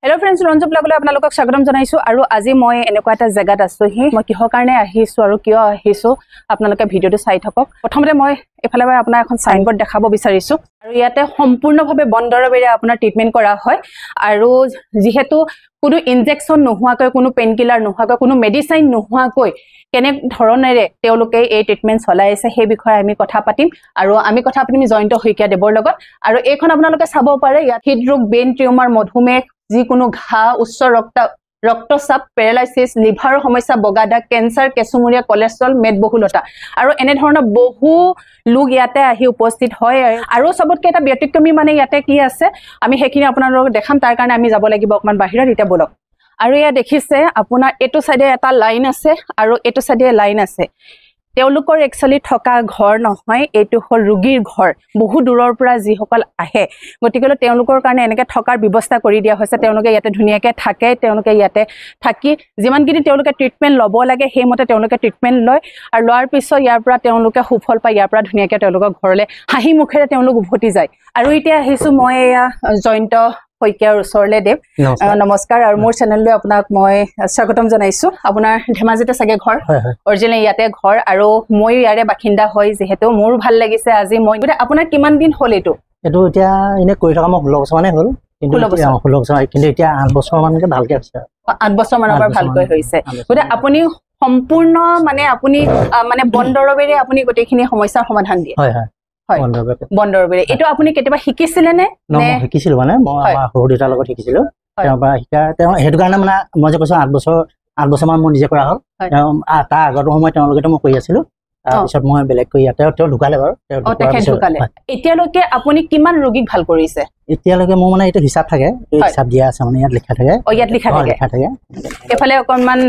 Hello friends, Ronjo Blogলৈ আপোনালোকক স্বাগতম জনাইছো আৰু আজি মই এনেকুৱা এটা জায়গাত আছো মই কিহৰ কাৰণে আহিছো আৰু কিয় আহিছো আপোনালোকে ভিডিওটো চাই থাকক প্ৰথমতে মই এফালে আপোনাৰ এখন সাইনবোৰ্ড দেখাব বিচাৰিছো আৰু ইয়াতে সম্পূৰ্ণভাৱে বন্দৰবেৰে আপোনাৰ ট্ৰিটমেন্ট কৰা হয় আৰু যেহেতু কোনো ইনজেকশন নোহোৱাকৈ কোনো পেইন কিলাৰ নোহোৱাকৈ কোনো মেডিচিন নোহোৱাকৈ কেনে ধৰণেৰে তেওঁলোকে এই ট্ৰিটমেন্ট চলাই আছে সেই বিষয়ে আমি কথা পাতিম আৰু আমি কথা পাতিম জয়ন্ত হৈকিয়া দেৱৰ লগত আৰু এইখন আপোনালোকে চাব পাৰে ইয়াত হৃদৰোগ বেইন টিউমাৰ মধুমেহ যিকোনো ঘা উচ্চ ৰক্তচাপ পেৰালাইসিস লিভাৰৰ সমস্যা বগাদা কেন্সাৰ কেঁচুমুৰীয়া কোলেষ্ট্ৰল মেদবহুলতা আৰু এনে ধৰণৰ বহু লোক ইয়াতে আহি উপস্থিত হয় আৰু সবতকে এটা ব্যতিক্ৰমী মানে ইয়াতে কি আছে আমি হেখিনি আপোনালোকক দেখাম তাৰ কাৰণে আমি যাব লাগিব অকমান বাহিৰত এটা বলক আৰু ইয়া দেখিছে আপোনাৰ এটো সাইডে এটা লাইন আছে আৰু এটো সাইডে লাইন আছে তেওঁলোকৰ একচুয়ালি থকা ঘৰ নহয় এটো হল ৰোগীৰ ঘৰ বহু দূৰৰ পৰা যিসকল আহে গতিকে তেওঁলোকৰ কাৰণে এনেকৈ থকাৰ ব্যৱস্থা কৰি দিয়া হৈছে তেওঁলোকে ইয়াতে ধুনিয়াকৈ থাকে তেওঁলোকে ইয়াতে থাকি যিমানখিনি তেওঁলোকে ট্ৰিটমেন্ট ল'ব লাগে সেই মতে তেওঁলোকে ট্ৰিটমেন্ট লয় আৰু লোৱাৰ পিছত ইয়াৰ পৰা তেওঁলোকে সুফল পায় ইয়াৰ পৰা ধুনিয়াকৈ তেওঁলোকৰ ঘৰলৈ হাঁহি মুখেৰে তেওঁলোক উভতি যায় আৰু এতিয়া আহিছো মই এয়া জয়ন্ত হৈকিয়াৰ ওচৰলে দেৱ নমস্কাৰ আৰু মোৰ চেনেললৈ আপোনাক মই স্বাগতম জনাইছো আপোনাৰ ধেমাজিতে সাগে ঘৰ অৰিজিনেল ইয়াতে ঘৰ আৰু মই ইয়াৰে বাখিন্দা হয় যেহেতু মোৰ ভাল লাগিছে আজি মই আপোনাৰ কিমান দিন হল এটো এতিয়া এনে কৰি থকা মই 16 বছৰ মানে হল কিন্তু 16 বছৰ কিন্তু এতিয়া 8 বছৰ মানকে ভালকে হৈছে 8 বছৰ মানৰ পৰা ভালকৈ হৈছে গতে আপুনি সম্পূৰ্ণ মানে আপুনি মানে বন্দৰবেৰে আপুনি গটেখিনি সমস্যাৰ সমাধান দিয়ে হয় হয় বন্দৰবেৰে এটো আপুনি কেতিয়াবা শিকিছিলে নে শিকিছিলো মানে মই আমাৰ সৰু দেউতাৰ লগত শিকিছিলো তেওঁৰ পৰা শিকা হেতু কাৰণে মানে মই যে কৈছো 8 বছৰ মান মই নিজে কৰা হল তাৰ আগৰ সময় তেওঁলোকে মই কৰি আছিলো তাৰপিছত মই বেলেগ কৰি তেওঁ ঢুকালে বাৰু এতিয়ালৈকে আপুনি কিমান ৰোগীক ভাল কৰিছে এতিয়ালৈকে মোৰ মানে এইটো হিচাপ থাকে হিচাপ দিয়া আছে মানে ইয়াত লিখা থাকে ইয়াত লিখা থাকে এফালে অকনমান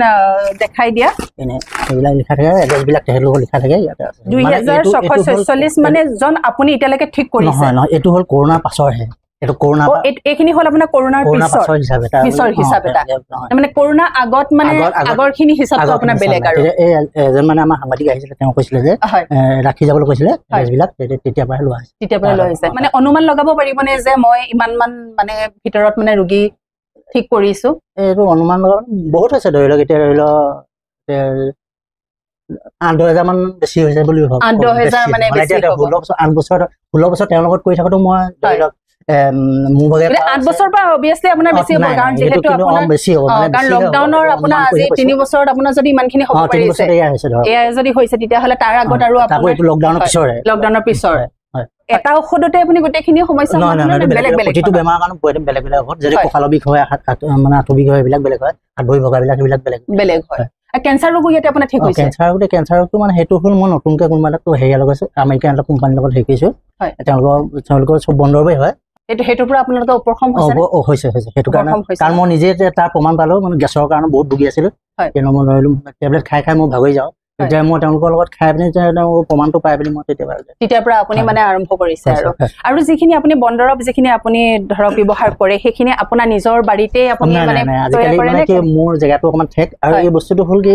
দেখাই দিয়া এনে এইবিলাক লিখা থাকে এড্ৰেছবিলাক তেহেলক লিখা থাকে ইয়াতে আছে 2046 মানে জন আপুনি এতিয়ালৈকে ঠিক কৰিছে নহয় এইটো হল কৰোনাৰ পাছৰহে এটো কৰোনা এখিনি হল আপোনাৰ কৰোনাৰ পিছৰ হিচাপ এটা মানে কৰোনা আগত মানে আগৰখিনি হিচাপটো আপোনাৰ বেলেগ আৰু এজন মানে আমাৰ সাংবাদিক আহিছিল তেওঁ কৈছিল যে ৰাখি যাবলৈ কৈছিল এড্ৰেছবিলাক তেতিয়া পৰা লোৱা হৈছে মানে অনুমান লগাব পাৰিবনে যে মই ইমান মান মানে ভিতৰত মানে ৰোগী ঠিক কৰিছো এইটো অনুমান লগাব বহুত আছে ধৰি লওক এতিয়া ধৰি লওক 8,000 মান বেছি হৈছে বুলি ভাবো 8,000 মানে বেছি 16 বছৰ তেওঁৰ লগত কৰি থাকোতো মই ধৰি লওক মোৰ ভাগে 8 বছৰ পৰা অবিয়াসলি আপোনাৰ বেছি হ'ব কাৰণ যেহেতু আপোনাৰ বেছি হ'ব মানে কাৰণ লকডাউনৰ আপোনাৰ আজি 3 বছৰত আপোনাৰ যদি ইমানখিনি হ'ব পাৰিছে এয়া যদি হৈছে তেতিয়া হলে তাৰ আগত আৰু আপোনাৰ এইটো লকডাউনৰ পিছৰ এটা ঔষধতে আপুনি গোটেইখিনি সমস্যা বেলেগ বেলেগ প্ৰতিটো বেমাৰৰ কাৰণে বেলেগ বেলেগ ঔষধ যদি কঁকালৰ বিষ হয় মানে আঁঠু বিষ হয় এইবিলাক বেলেগ হয় হাত ভৰি ভগাবিলাক এইবিলাক বেলেগ হয় কেন্সাৰ ৰোগ ইয়াতে আপোনাৰ ঠিক হৈছে কেন্সাৰ ৰোগটো মানে সেইটো হ'ল মই নতুনকৈ কোনোবা এটা হেৰিয়াৰ লগত আমেৰিকান এটা কোম্পানীৰ লগত শিকিছো তেওঁলোকৰ চব বন্দৰবেই হয় হেতুৰ পৰা আপোনালোকৰ উপশম হৈছে সেইটো কাৰণে কাৰণ মই নিজে তাৰ প্ৰমাণ পালো মানে গেছৰ কাৰণে বহুত ভুগি আছিলো কিন্তু মই ধৰিলো টেবলেট খাই মই ভাগি যাওঁ এতিয়া মই তেওঁলোকৰ লগত খাই পিনি প্ৰমাণটো পাই পিনি মই তেতিয়াৰ পৰা আপুনি মানে আৰম্ভ কৰিছে আৰু যিখিনি আপুনি বন্দৰত যিখিনি আপুনি ধৰক ব্যৱহাৰ কৰে সেইখিনি আপোনাৰ নিজৰ বাৰীতে আপুনি মানে আজিকালি মানে কি মোৰ জেগাটো অকমান ঠেক আৰু এই বস্তুটো হ'ল কি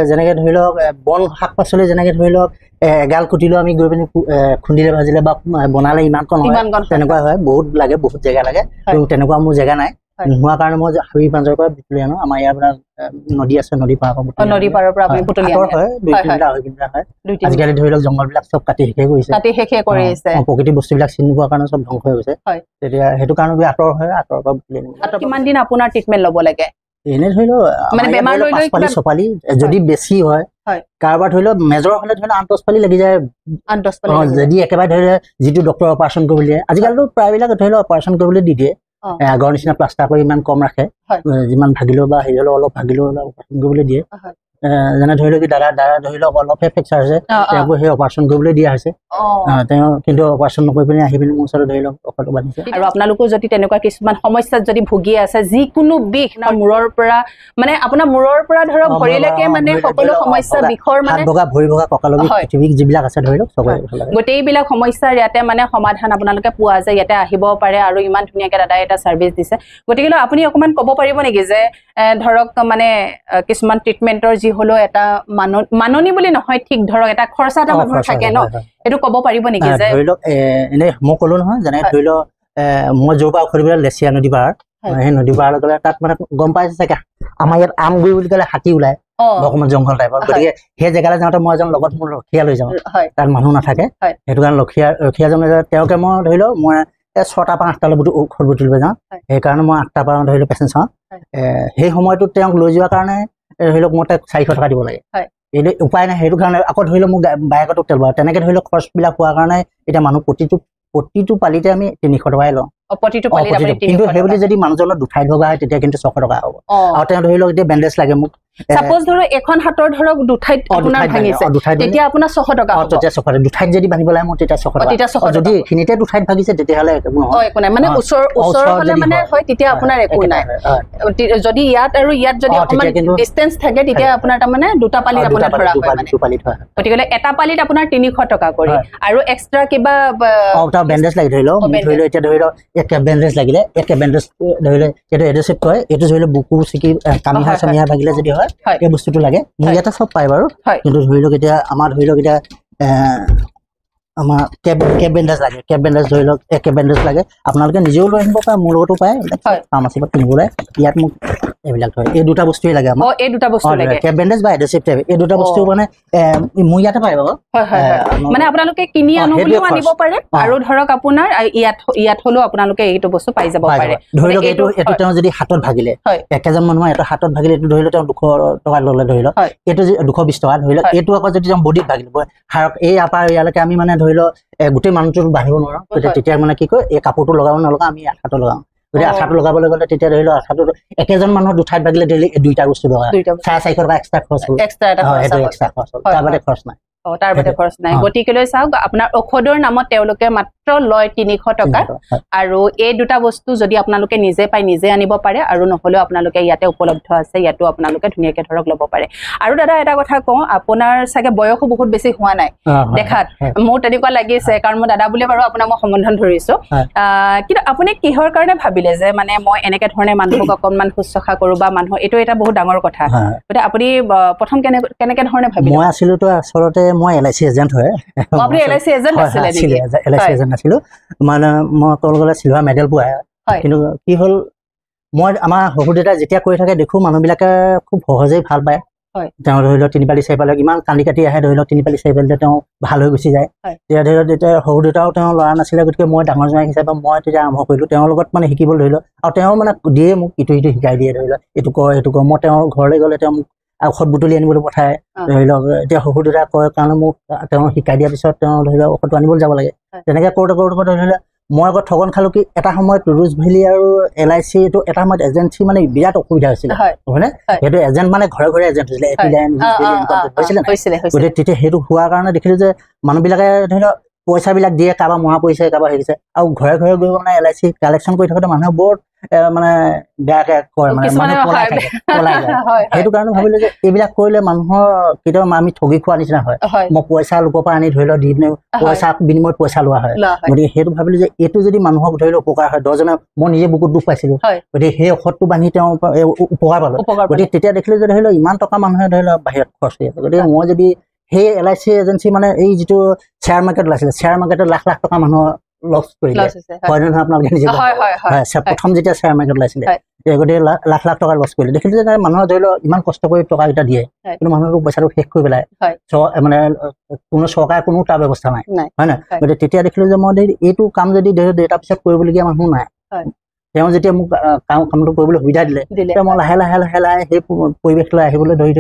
যেনেকে ধৰি লওক বন শাক পাচলি যেনেকে ধৰি লওক এগাল কুটিলো আমি গৈ পিনি খুন্দিলে ভাজিলে বা বনালে ইমান কম তেনেকুৱা হয় বহুত লাগে বহুত জেগা লাগে তেনেকুৱা মোৰ জেগা নাই নোহোৱাৰ কাৰণে মই হাবি পাঞ্জৰ পৰা বুটলি আনো আমাৰ ইয়াৰ পৰা নদী আছে নদী পাৰৰ পৰা আপুনি বুটলি আনে হয় 2-3 কিলোমিটাৰ হয় আজিকালি ধৰি লওক জংগলবিলাক চব কাটি শেষ কৰিছে প্ৰকৃতিৰ বস্তুবিলাক চিনি পোৱাৰ কাৰণে চব ধ্বংস হৈ গৈছে তেতিয়া সেইটো কাৰণে আঁতৰ পৰা বুটলি আনো কিমান দিন আপোনাৰ ট্ৰিটমেন্ট ল'ব লাগে এনে ধৰি লওক মানে বেমাৰ লৈ চপালি যদি বেছি হয় কাৰোবাৰ ধৰি লওক মেজৰ হলে ধৰি লওক 8-10 পালি লাগি যায় যদি একেবাৰে ধৰি লওক যিটো ডক্টৰ অপাৰেশ্যন কৰিবলৈ দিয়ে আজিকালিতো প্ৰায়বিলাক ধৰি লওক অপাৰেশ্যন কৰিবলৈ দি দিয়ে আগৰ নিচিনা প্লাষ্টাৰ কৰি ইমান কম ৰাখে যিমান ভাগিলেও বা হেৰি হলেও অলপ ভাগিলেও অপাৰেশ্যন কৰিবলৈ দিয়ে যেনে ধৰি লওক দাদা ধৰি লওক অলপহে ফ্ৰেকচাৰ হৈছে তেওঁকো সেই অপাৰেশ্যন কৰিবলৈ দিয়া হৈছে তেওঁ কিন্তু অপাৰেশ্যন নকৰি পিনি আহি পিনি মোৰ ওচৰত ধৰি লওক ঔষধটো বান্ধিছে আৰু আপোনালোকো যদি তেনেকুৱা কিছুমান সমস্যাত যদি ভুগি আছে যিকোনো বিষ মূৰৰ পৰা মানে আপোনাৰ মূৰৰ পৰা ধৰক ভৰিলৈকে মানে সকলো সমস্যা বিষৰ মানে ভৰি ভগা কঁকালৰ বিষ যিবিলাক আছে ধৰি লওক গোটেইবিলাক সমস্যাৰ ইয়াতে মানে সমাধান আপোনালোকে পোৱা যায় ইয়াতে আহিব পাৰে আৰু ইমান ধুনীয়াকৈ দাদাই এটা চাৰ্ভিচ দিছে গতিকে আপুনি অকমান ক'ব পাৰিব নেকি যে ধৰক মানে কিছুমান ট্ৰিটমেন্টৰ যি হলো এটা মাননি বুলি নহয় ঠিক ধৰক এটা খৰচা এটা মানুহৰ থাকে ন এটো ক'ব পাৰিব নেকি যে ধৰি লওক এনে মই ক'লো নহয় যেনে ধৰি লওক মই য'ৰ পৰা ঔষধবিলাক লেচিয়া নদী পাৰ সেই নদী পাৰলৈ গ'লে তাত মানে গম পাইছে চাগে আমাৰ ইয়াত আমগুৰি বুলি ক'লে হাতী ওলায় অকণমান জংঘল টাইপৰ গতিকে সেই জেগালৈ যাওঁতে মই এজন লগত মোৰ ৰখীয়া লৈ যাওঁ তাত মানুহ নাথাকে সেইটো কাৰণে ৰখীয়াজনে তেওঁকে মই ধৰি লওঁ মই 6টা পৰা 8টালৈ ঔষধ বুটলিব যাওঁ সেইকাৰণে মই 8টাৰ পৰা ধৰি লওক পেচেণ্ট চাওঁ সেই সময়টোত তেওঁক লৈ যোৱাৰ কাৰণে ধৰি লওক মই তাক 400 টকা দিব লাগে এইটো উপায় নাই সেইটো কাৰণে আকৌ ধৰি লওক মোক বাইকতো তেল ভৰাওঁ তেনেকে ধৰি লওক খৰচবিলাক হোৱাৰ কাৰণে এতিয়া মানুহ প্ৰতিটো পালিতে আমি 300 টকাই লওঁ কিন্তু সেইবুলি যদি মানুহজনৰ দুঠাইত ভগা হয় তেতিয়া কিন্তু 600 টকা হ'ব আৰু তেওঁ ধৰি লওক এতিয়া বেণ্ডেজ লাগে মোক সাপোজ ধৰক এখন হাতৰ ধৰক দুঠাইত আপোনাৰ ভাঙিছে তেতিয়া আপোনাৰ 600 টকা হ'ব তেতিয়া 600 দুঠাইত যদি ভাঙিব লাগে মোৰ তেতিয়া 600 টকা যদি এখিনিতে দুঠাইত ভাগিছে তেতিয়াহ'লে একো নাই মানে ওচৰ হলে মানে হয় তেতিয়া আপোনাৰ একো নাই যদি ইয়াত আৰু ইয়াত যদি অকমান ডিসটেন্স থাকে তেতিয়া আপোনাৰ তাৰ মানে দুটা পালিত আপোনাৰ ধৰা হয় মানে গতিকে এটা পালিত আপোনাৰ 300 টকা কৰি আৰু এক্সট্ৰা কিবা তাৰ বেণ্ডেজ লাগি ধৰি লওক এতিয়া ধৰি লওক একটা বেণ্ডেজ লাগিলে একটা বেণ্ডেজ ধৰি লওক এইটো এডেচিভ কয় এইটো ধৰি লওক বুকু চিকি কামিহা চামিহা ভাগিলে যদি হয় এই বস্তুটো লাগে মোৰ ইয়াতে সব পায় বাৰু কিন্তু ধৰি লওক এতিয়া আমাৰ ধৰি লওক এতিয়া আমাৰ কেব বেণ্ডেজ লাগে কেব বেণ্ডেজ ধৰি লওক কেব বেণ্ডেজ লাগে আপোনালোকে নিজেও লৈ আহিব পাৰে মোৰ লগতো পায় ফাৰ্মাচীৰ পৰা কিনিবলৈ ইয়াত মোক এইবিলাক হয় এই দুটা বস্তুৱে লাগে আমাৰ এই দুটা বস্তু লাগে কেব বেণ্ডেজ বা এডেচিভ টেপ এই দুটা বস্তু মানে মোৰ ইয়াতে পায় বাৰু মানে আপোনালোকে কিনি আনো বুলিও আনিব পাৰে আৰু ধৰক আপোনাৰ ইয়াত হলেও আপোনালোকে এইটো বস্তু পাই যাব পাৰে ধৰি লওক এইটো তেওঁ যদি হাতত ভাগিলে একেজন মানুহ এটা হাতত ভাগিলে এইটো ধৰি লওক তেওঁ 200 টকা ল'লে ধৰি লওক এইটো 220 টকা ধৰি লওক এইটো আকৌ যদি তেওঁ বডিত ভাগিলে হাড়ক এই আপাৰ ইয়ালৈকে আমি মানে ধৰি লওক গোটেই মানুহটো বাঢ়িব নোৱাৰো তেতিয়া মানে কি কয় এই কাপোৰটো লগাব নলগা আমি আঠাটো লগাওঁ যদি আঠাটো লগাবলৈ গ'লে তেতিয়া ধৰি লওক আঠাটো একেজন মানুহৰ দুঠাইত ভাগিলে ডেইলি দুইটা বস্তু লগা 450 টকা এক্সট্ৰা খৰচ হ'ল এক্সট্ৰা খৰচ হ'ল তাৰ বাদে খৰচ নাই তাৰ বাদে খৰচ নাই গতিকেলৈ চাওক আপোনাৰ ঔষধৰ নামত তেওঁলোকে মাত্ৰ লয় 300 টকা আৰু এই দুটা বস্তু যদি আপোনালোকে নিজে পাই নিজে আনিব পাৰে আৰু নহলেও আপোনালোকে ইয়াতে উপলব্ধ আছে ইয়াতো আপোনালোকে ধুনীয়াকে ধৰক ল'ব পাৰে আৰু দাদা এটা কথা কওঁ আপোনাৰ চাগে বয়সো বহুত বেছি হোৱা নাই দেখাত মোৰ তেনেকুৱা লাগিছে কাৰণ মই দাদা বুলি বাৰু আপোনাক মই সম্বোধন ধৰিছো কিন্তু আপুনি কিহৰ কাৰণে ভাবিলে যে মানে মই এনেকে ধৰণে মানুহক অকনমান শুশ্ৰূষা কৰো বা মানুহ এইটো এটা বহুত ডাঙৰ কথা গতিকে আপুনি প্ৰথম কেনেকে ধৰণে ভাবিলে মই আছিলো তো আচলতে মই এলআইসি এজেন্ট হয় আপুনি এলআইসি এজেন্ট আছিলে নেকি এলআইসি এজেন্ট আছিলো মানে মই কলগলে সিলভাৰ মেডেল পোৱা কিন্তু কি হল মই আমাৰ হহু দেউতা যেতিয়া কৰি থাকে দেখো মানুহবিলাকে খুব সহজেই ভাল পায় তেওঁ ধৰি লওক 3 পালি 4 পালি ইমান কান্দি কাটি আহে ধৰি লওক 3 পালি 4 পালিতে তেওঁ ভাল হৈ গুচি যায় তেতিয়া ধৰি লওক তেতিয়া হহু দেউতাও তেওঁ ল'ৰা নাছিলে গতিকে মই ডাঙৰ জনাই হিচাপে মই তেতিয়া আৰম্ভ কৰিলো তেওঁৰ লগত মানে শিকিবলৈ ধৰি লওক আৰু তেওঁ মানে দিয়ে মোক ইটো শিকাই দিয়ে ধৰি লওক এইটো কৰ মই তেওঁৰ ঘৰলৈ গ'লে তেওঁ ঔষধ বুটলি আনিবলৈ পঠায় ধৰি লওক এতিয়া শহু দেউতা কয় কাৰণে মোক তেওঁ শিকাই দিয়াৰ পিছত তেওঁ ধৰি লওক ঔষধটো আনিবলৈ যাব লাগে তেনেকৈ কৰোঁতে ধৰি লওক মই আকৌ ঠগন খালো কি এটা সময়ত ৰুজ ভেলি আৰু এলআইচি এইটো এটা সময়ত এজেঞ্চি মানে বিৰাট অসুবিধা হৈছিলে হয়নে সেইটো এজেণ্ট মানে ঘৰে ঘৰে এজেণ্ট হৈছিলে গতিকে তেতিয়া সেইটো হোৱাৰ কাৰণে দেখিলো যে মানুহবিলাকে ধৰি লওক পইচাবিলাক দিয়ে কাৰোবাৰ মহা পইচা কাৰোবাৰ হেৰিছে আৰু ঘৰে ঘৰে গৈ মানে এলআইচি কালেকশ্যন কৰি থাকোঁতে মানুহে বৰ মানে বেয়াকে কয় মানে মানুহ পলাই যায় সেইটো কাৰণে ভাবিলো যে এইবিলাক কৰিলে মানুহৰ কেতিয়াবা আমি ঠগি খোৱা নিচিনা হয় মই পইচা লোকৰ পৰা আনি ধৰি লওক দি পইচা বিনিময়ত পইচা লোৱা হয় গতিকে সেইটো ভাবিলো যে এইটো যদি মানুহক ধৰি লওক উপকাৰ হয় 10জনে মই নিজে বুকুত দুখ পাইছিলো গতিকে সেই ঔষধটো বান্ধি তেওঁ উপকাৰ পালো গতিকে তেতিয়া দেখিলো যে ধৰি লওক ইমান টকা মানুহে ধৰি লওক বাহিৰত খৰচ কৰি আছে গতিকে মই যদি সেই এলআইচি এজেঞ্চি মানে এই যিটো শ্বেয়াৰ মাৰ্কেট ওলাইছিলে শ্বেয়াৰ মাৰ্কেটত লাখ লাখ টকা মানুহৰ লছ কৰিলে হয় নে নহয় আপোনালোকে নিজে প্ৰথম যেতিয়া শ্বেয়াৰ মাৰ্কেট ওলাইছিলে গতিকে লাখ লাখ টকা লছ কৰিলে দেখিলো যে মানুহৰ ধৰি লওক ইমান কষ্ট কৰি টকাকেইটা দিয়ে কিন্তু মানুহৰ পইচাটো শেষ কৰি পেলাই মানে কোনো চৰকাৰে কোনো তাৰ ব্যৱস্থা নাই হয় নহয় গতিকে তেতিয়া দেখিলো যে মই এইটো কাম যদি তাৰ পিছত কৰিবলগীয়া মানুহ নাই তেওঁ যেতিয়া মোক কামটো কৰিবলৈ সুবিধা দিলে তেতিয়া মই লাহে লাহে সেই পৰিৱেশলৈ আহিবলৈ ধৰি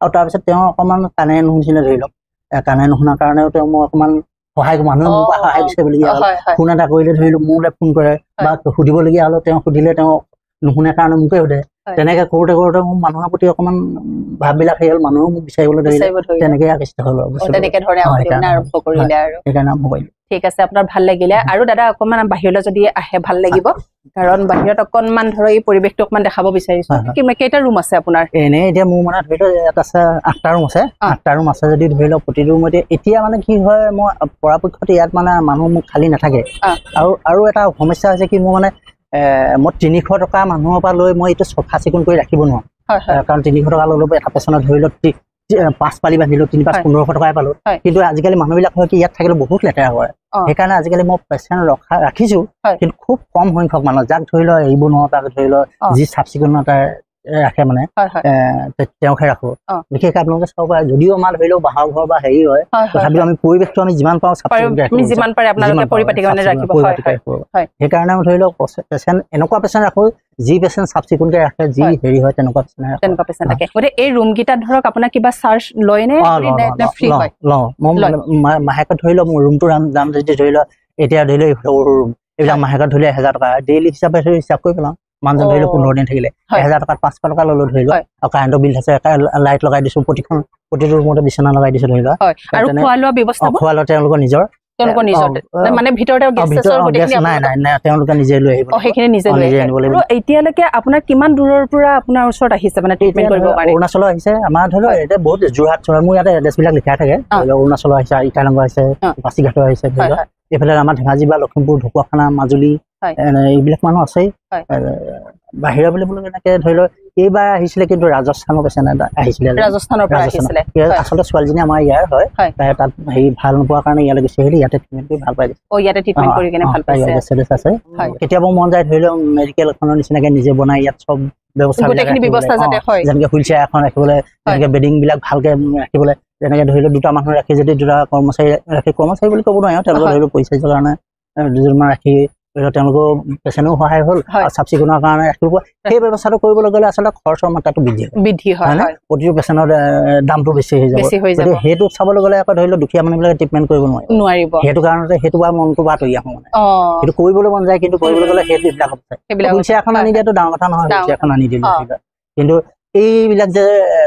আৰু তাৰপিছত তেওঁ অকণমান কাণে নুশুনিছিলে ধৰি লওক কাণে নুশুনাৰ কাৰণেও তেওঁ মই অকণমান সহায় মানুহে মোৰ পৰা সহায় বিচাৰিবলগীয়া হ'ল ফোন এটা কৰিলে ধৰি লওক মোলৈ ফোন কৰে বা সুধিবলগীয়া হ'লেও তেওঁ সুধিলে তেওঁ নুশুনে কাৰণে মোকে সোধে তেনেকে কৰোঁতে মোৰ মানুহৰ প্ৰতি অকণমান ভাববিলাক সেই হ'ল মানুহেও মোক বিচাৰিবলৈ ধৰিলে তেনেকৈ আকৃষ্ট হ'ল সেইকাৰণে আৰম্ভ কৰিলে আৰু সেইকাৰণে আৰম্ভ কৰিলোঁ ঠিক আছে আপোনাৰ ভাল লাগিলে আৰু দাদা অকণমান বাহিৰলৈ যদি আহে ভাল লাগিব কাৰণ বাহিৰত অকণমান ধৰক এই পৰিৱেশটো অকণমান দেখাব বিচাৰিছো কেইটা ৰুম আছে আপোনাৰ এনেই এতিয়া মোৰ মানে ধৰি লওক ইয়াত আছে 8টা ৰুম আছে 8টা ৰুম আছে যদি ধৰি লওক প্ৰতিটো ৰুমতে এতিয়া মানে কি হয় মই পৰাপক্ষত ইয়াত মানে মানুহ মোক খালী নাথাকে আৰু এটা সমস্যা হৈছে কি মোৰ মানে মই 300 টকা মানুহৰ পৰা লৈ মই এইটো চফা চিকুণ কৰি ৰাখিব নোৱাৰো কাৰণ 300 টকা ল'লেও এটা পেচেণ্টত ধৰি লওক 5 পালি বান্ধিলো 3-5 1500 টকাই পালো কিন্তু আজিকালি মানুহবিলাক হয় কি ইয়াত থাকিলে বহুত লেতেৰা কৰে সেইকাৰণে আজিকালি মই পেচেণ্ট ৰাখিছো কিন্তু খুব কম সংখ্যক মানুহ যাক ধৰি লওক এৰিব নোৱাৰো তাক ধৰি লওক যি চাফ চিকুণতা ৰাখে মানে তেওঁকহে ৰাখো বিশেষকৈ আপোনালোকে চাব পাৰে যদিও আমাৰ ধৰি লওক বাঁহৰ ঘৰ বা হেৰি হয় তথাপিও আমি পৰিৱেশটো আমি যিমান পাওঁ চাফ চিকুণ সেইকাৰণে আমি ধৰি লওক পেচেণ্ট এনেকুৱা পেচেণ্ট ৰাখো যি পেচেণ্ট চাফ চিকুণকে ৰাখে যি হেৰি হয় তেনেকুৱা পেচেণ্ট ৰাখে গতিকে এই ৰুম কেইটাত ধৰক আপোনাৰ কিবা চাৰ্জ লয় নে ফ্ৰী হয় মই মাহেকত ধৰি লওক মোৰ ৰুমটোৰ দাম যদি ধৰি লওক এতিয়া ধৰি লওক সৰু ৰুম এইবিলাক মাহেকত ধৰি লওক 1000 টকা ডেইলি হিচাপে হিচাপ কৰি পেলাওঁ মানুহজন ধৰি লওক 15 দিন থাকিলে 1000 টকাত 500 টকা ললো ধৰি লওক আৰু কাৰেণ্টৰ বিল আছে লাইট লগাই দিছো প্ৰতিটো ৰুমতে বিচনা লগাই দিছো ধৰি লওক আৰু খোৱা লোৱা ব্যৱস্থা খোৱা লোৱা তেওঁলোকৰ নিজৰ মানে ভিতৰতে তেওঁলোকে নিজে লৈ আহিব সেইখিনি নিজে আনিব লাগিব এতিয়ালৈকে আপোনাৰ কিমান দূৰৰ পৰা আপোনাৰ ওচৰত আহিছে মানে ট্ৰিটমেণ্ট কৰিব কাৰণে অৰুণাচলৰ আহিছে আমাৰ ধৰি লওক এতিয়া বহুত যোৰহাট মোৰ ইয়াতে এড্ৰেছবিলাক লিখা থাকে অৰুণাচলৰ আহিছে ইটানগৰ আহিছে পাচিঘাটৰ আহিছে ধৰি লওক এইফালে আমাৰ ধেমাজি বা লখিমপুৰ ঢকুৱাখানা মাজুলী এইবিলাক মানুহ আছেই বাহিৰৰ বুলি বোলো এনেকে ধৰি লওক এইবাৰ আহিছিলে কিন্তু ৰাজস্থানৰ পেচেণ্ট এটা আহিছিলে আচলতে ছোৱালীজনী আমাৰ ইয়াৰ হয় তাত হেৰি ভাল নোপোৱাৰ কাৰণে ইয়ালৈ গুচি আহিলে ইয়াতে ট্ৰিটমেণ্ট কৰি ভাল পাই আছে কেতিয়াবা মন যায় ধৰি লওক মেডিকেল এখনৰ নিচিনাকে নিজে বনাই ইয়াত চব ব্যৱস্থা যেনেকে হুইল চেয়াৰ এখন ৰাখিবলৈ যেনেকে বেডিং বিলাক ভালকে ৰাখিবলৈ যেনেকে ধৰি লওক দুটা মানুহ ৰাখি যদি দুটা কৰ্মচাৰী বুলি ক'ব নোৱাৰে তেওঁলোকে ধৰি লওক পইচাৰ কাৰণে দুজনমান ৰাখি তেওঁলোকৰ পেচেণ্টও সহায় হ'ল আৰু চাফ চিকুণৰ কাৰণে ৰাখিব সেই ব্যৱস্থাটো কৰিবলৈ গ'লে আচলতে খৰচৰ মাত্ৰাটো বৃদ্ধি হয় প্ৰতিটো পেচেণ্টৰ দামটো বেছি হৈ যাব সেইটো চাবলৈ গ'লে আকৌ ধৰি লওক দুখীয়া মানুহবিলাকে ট্ৰিটমেণ্ট কৰিব নোৱাৰিব সেইটো কাৰণতে সেইটো বা মনটো বা তৈয়াৰ হওঁ মানে সেইটো কৰিবলৈ মন যায় কিন্তু কৰিবলৈ গ'লে সেইটো এইবিলাক হুইলচেয়াৰ এখন আনি দিয়াটো ডাঙৰ কথা নহয় হুইলচেয়াৰ এখন আনি দিলো কিন্তু এইবিলাক যে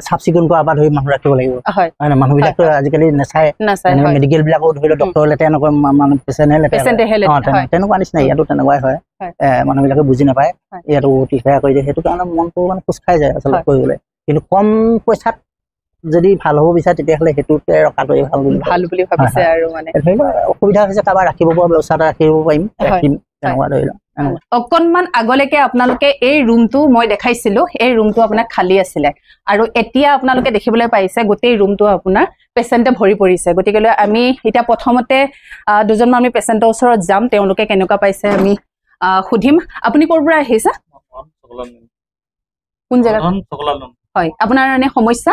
চাফ চিকুণ কৰা বা ধৰি মানুহ ৰাখিব লাগিব হয় না মানুহবিলাকতো আজিকালি নাচায় মেডিকেল বিলাকো ধৰি লওক ডক্তৰ লেতে এনেকুৱা মানুহ তেনেকুৱা নিচিনা ইয়াতো তেনেকুৱাই হয় মানুহবিলাকে বুজি নাপায় ইয়াতো অতিশয় কৰি দিয়ে সেইটো কাৰণে মনটো মানে খোজ খাই যায় আচলতে কৰিবলৈ কিন্তু কম পইচাত যদি ভাল হ'ব বিচাৰে তেতিয়াহ'লে সেইটোতে ৰখাটোৱে ভাল বুলি ভাবিছে আৰু মানে ধৰি লওক অসুবিধা হৈছে কাৰোবাৰ ৰাখিব পৰা ব্যৱস্থা এটা ৰাখিব পাৰিম তেনেকুৱা ধৰি লওক অকনমান আগলৈকে আপোনালোকে এই ৰুমটো মই দেখাইছিলো এই ৰুমটো আপোনাৰ খালী আছিলে আৰু এতিয়া আপোনালোকে দেখিবলৈ পাইছে গোটেই ৰুমটো আপোনাৰ পেচেণ্টে ভৰি পৰিছে গতিকে আমি এতিয়া প্ৰথমতে দুজনমান আমি পেচেণ্টৰ ওচৰত যাম তেওঁলোকে কেনেকুৱা পাইছে আমি সুধিম আপুনি ক'ৰ পৰা আহিছে কোন জেগাত হয় আপোনাৰ এনে সমস্যা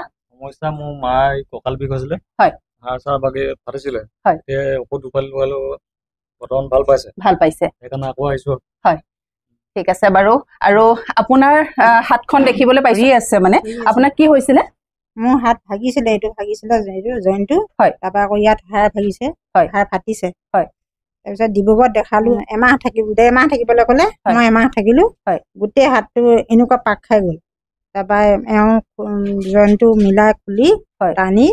মোৰ মাৰ কঁকাল বিষ হৈছিলে হয় হাড় চাৰ বাগে ফাটিছিলে হয় ঔষধ লগালো বৰ্তমান ভাল পাইছে সেইকাৰণে আকৌ আহিছো হয় ঠিক আছে বাৰু আৰু আপোনাৰ হাতখন দেখিবলৈ পাইছি আছে মানে আপোনাৰ কি হৈছিলে মোৰ হাত ভাগিছিলে এইটো ভাগিছিলে জইনটো হয় তাৰপৰা আকৌ ইয়াত হাড় ভাগিছে হয় হাড় ফাটিছে হয় তাৰপিছত ডিব্ৰুগড়ত দেখালো এমাহ ডেৰমাহ থাকিবলৈ ক'লে মই এমাহ থাকিলো হয় গোটেই হাতটো এনেকুৱা পাক খাই গ'ল তাৰপৰা এওঁ জইনটো মিলাই খুলি টানি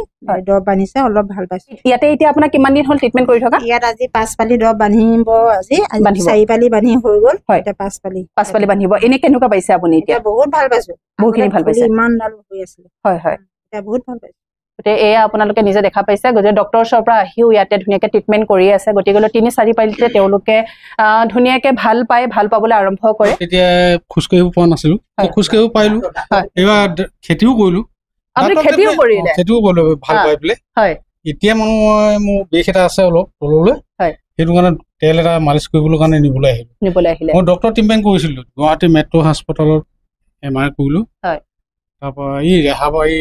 দৰৱ বান্ধিছে অলপ ভাল পাইছে ইয়াতে এতিয়া আপোনাৰ কিমান দিন হ'ল ট্ৰিটমেণ্ট কৰি থকা ইয়াত আজি 5 পালি দৰৱ বান্ধিব আজি 4 পালি বান্ধি হৈ গ'ল এতিয়া 5 পালি বান্ধিব এনে কেনেকুৱা পাইছে আপুনি এতিয়া বহুত ভাল পাইছো বহুতখিনি ভাল পাইছে ইমান ডাল হৈ আছিলে হয় এতিয়া বহুত ভাল পাইছো গতিকে এয়া আপোনালোকে নিজে দেখা পাইছে গতিকে ডক্টৰৰ ওচৰৰ পৰা আহিও ইয়াতে ধুনীয়াকৈ ট্ৰিটমেণ্ট কৰি আছে গতিকে 3-4 পালিতে তেওঁলোকে ধুনীয়াকৈ ভাল পাবলৈ আৰম্ভ কৰে এতিয়া খোজকাঢ়িব পৰা নাছিলো খোজকাঢ়িব পাৰিলো এইবাৰ খেতিও কৰিলো আপুনি খেতিও কৰিলে ভাল পাই পেলাই এতিয়া মানে মোৰ বিষ এটা আছে অলপ তললৈ সেইটো কাৰণে তেল এটা মালিচ কৰিবলৈ কাৰণে নিবলৈ আহিলো মই ডক্টৰ ট্ৰিটমেণ্ট কৰিছিলো গুৱাহাটী মেট্ৰ' হাস্পতালত MRI কৰিলো তাৰপৰা ৰেহাবাৰী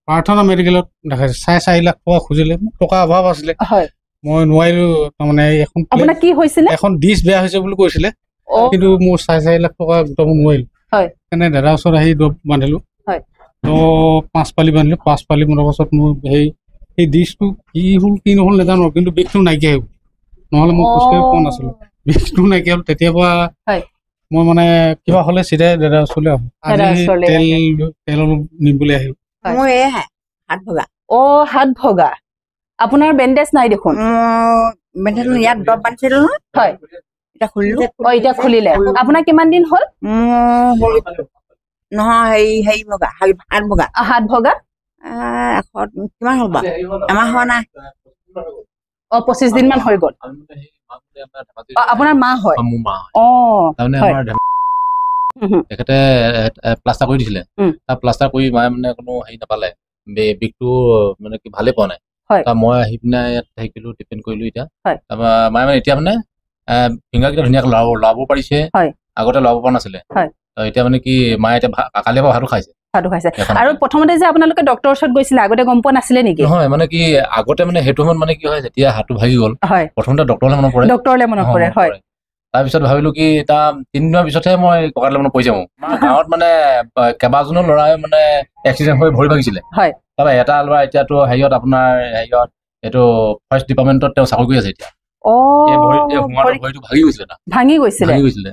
প্ৰাৰ্থনা মেডিকেলত দেখাইছে 4.5 লাখ টকা খুজিলে মোক টকা অভাৱ আছিলে মই নোৱাৰিলো তাৰমানে এখন ডিছ বেয়া হৈছে বুলি কৈছিলে কিন্তু মোৰ 4.5 লাখ টকা গোটাব নোৱাৰিলো সেইকাৰণে দাদাৰ ওচৰত আহি দৰৱ বান্ধিলো 5 পালি বান্ধিলো 5 পালি মৰাৰ পাছত মোৰ সেই ডিছটো কি হ'ল কি নহ'ল নাজানো কিন্তু বিষটো নাইকিয়া হৈ গ'ল নহ'লে মই খোজকাঢ়িব পৰা নাছিলো বিষটো নাইকিয়া হ'ল তেতিয়াৰ পৰা মই মানে কিবা হ'লে চিধাই দাদাৰ ওচৰলৈ আহোঁ তেল অলপ নিবলৈ আহিলো মোৰ এই হাত ভগা হাত ভগা আপোনাৰ বেণ্ডেজ নাই দেখোন ইয়াত দৰৱ বান্ধিছিলো হয় এতিয়া খুলিলে আপোনাৰ কিমান দিন হ'ল নহয় হেৰি ভগা হাত ভগা কিমান হ'ল বাৰু এমাহ হোৱা নাই 25 দিন মান হৈ গ'ল আপোনাৰ মা হয় তেখেতে প্লাষ্টাৰ কৰি দিছিলে তাৰ প্লাষ্টাৰ কৰি মায়ে মানে কোনো হেৰি নাপালে বিষটো মানে কি ভালে পোৱা নাই মই আহি পিনে ইয়াত থাকিলো ডিপেণ্ড কৰিলো এতিয়া তাৰপৰা মায়ে মানে এতিয়া মানে ফিংগাৰকেইটা ধুনীয়াকৈ লাভ পাৰিছে আগতে লাভ পৰা নাছিলে এতিয়া মানে কি মায়ে এতিয়া কালিৰ পৰা ভাতো খাইছে আৰু প্ৰথমতে যে আপোনালোকে ডক্টৰৰ ওচৰত গৈছিলে আগতে গম পোৱা নাছিলে নেকি নহয় মানে কি আগতে মানে সেইটো সময়ত মানে কি হয় যেতিয়া হাতটো ভাগি গ'ল প্ৰথমতে ডক্টৰলৈ মনত পৰে তাৰপিছত ভাবিলো কি তাৰ 3 দিনৰ পিছতহে মই ককালৈ মনত পৰিছে মোৰ গাঁৱত মানে কেইবাজনো ল'ৰাই মানে এক্সিডেণ্ট হৈ ভৰি ভাগিছিলে তাৰপৰা এটা ল'ৰা এতিয়াতো হেৰিয়ত আপোনাৰ হেৰিয়ত এইটো ফাৰ্ষ্ট ডিপাৰ্টমেণ্টত তেওঁ চাকৰি কৰি আছে এতিয়া ভৰিটো ভাঙি গৈছিলে